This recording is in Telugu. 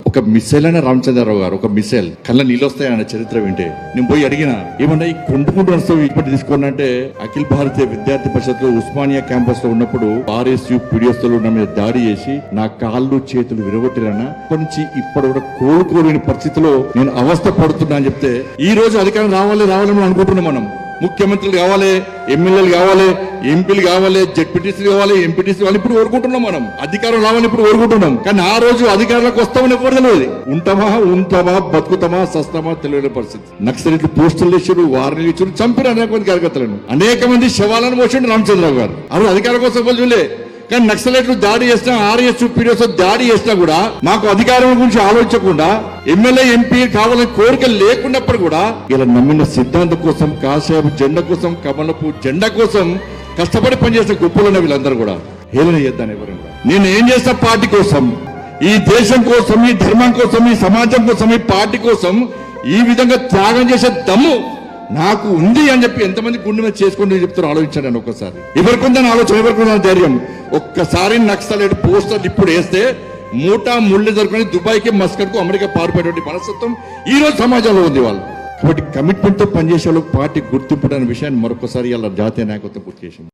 ఒక మిసైల్ అయినా రామచంద్రరావు గారు, ఒక మిసైల్ కళ్ళ నీళ్ళు వస్తాయి ఆయన చరిత్ర వింటే. నేను పోయి అడిగిన ఏమన్నా ఈ కొండుకుంటూ వస్తావు ఇప్పటి తీసుకోండి అంటే, అఖిల భారతీయ విద్యార్థి పరిషత్ లో ఉస్మానియా క్యాంపస్ లో ఉన్నప్పుడు ఆర్ఎస్యు పిడిఎస్లు నా మీద దాడి చేసి నా కాళ్ళు చేతులు విరగొట్టిరన్నా. అప్పటి నుంచి ఇప్పటి కూడా కోలుకోలేని పరిస్థితిలో నేను అవస్థ పడుతున్నా అని చెప్తే, ఈ రోజు అధికారం రావాలని అనుకుంటున్నాం. మనం ముఖ్యమంత్రులు కావాలి, ఎమ్మెల్యేలు కావాలి, ఎంపీలు కావాలి, జెడ్పీటీసీలు కావాలి, ఎంపీటీసీ కావాలి, ఇప్పుడు కోరుకుంటున్నాం. మనం అధికారం రావాలని ఇప్పుడు కోరుకుంటున్నాం. కానీ ఆ రోజు అధికారంలోకి వస్తామని ఎవరు తెలియదు. ఉంటామా బతుకుతామా సస్తామా తెలియని పరిస్థితి. నక్సలైట్లు పోస్టులు ఇచ్చారు, వారిని ఇచ్చారు, చంపిన అనేక మంది కార్యకర్తలను, అనేక మంది శవాలను మోసిండు రామచంద్రరావు గారు. అప్పుడు అధికారం కోసం చూలే. కానీ నక్సలైట్లు దాడి చేసినా, ఆర్ఎస్ పీడిఎస్ దాడి చేసినా కూడా మాకు అధికారం గురించి ఆలోచించకుండా, ఎమ్మెల్యే ఎంపీ కావాలని కోరిక లేకున్నప్పుడు కూడా ఇలా నమ్మిన సిద్ధాంతం కోసం, కాసేపు జెండా కోసం, కమలపు జెండా కోసం కష్టపడి పనిచేసిన గొప్పలున్న వీళ్ళందరూ కూడా హేళన చేద్దాను ఎవరు. నేను ఏం చేస్తా పార్టీ కోసం, ఈ దేశం కోసం, ఈ ధర్మం కోసం, ఈ సమాజం కోసం, ఈ పార్టీ కోసం ఈ విధంగా త్యాగం చేసే దమ్ము నాకు ఉంది అని చెప్పి ఎంతమంది గుండె మీద చేసుకుంటూ చెప్తారు ఆలోచించండి. ఒక్కసారి ఎవరికొందని ఆలోచన, ఎవరికొందని ధైర్యం. ఒక్కసారి నక్సలైట్ పోస్టర్లు ఇప్పుడు వేస్తే మూటా ముళ్ళు జరుపుకొని దుబాయ్కి, మస్కట్కు, అమెరికా పారిపోయేటువంటి మనస్తత్వం ఈ రోజు సమాజంలో ఉంది వాళ్ళు. కాబట్టి కమిట్మెంట్ తో పనిచేసే వాళ్ళకి పార్టీ గుర్తింపు అనే విషయాన్ని మరొకసారి ఇలా జాతీయ నాయకత్వం గుర్తు చేసింది.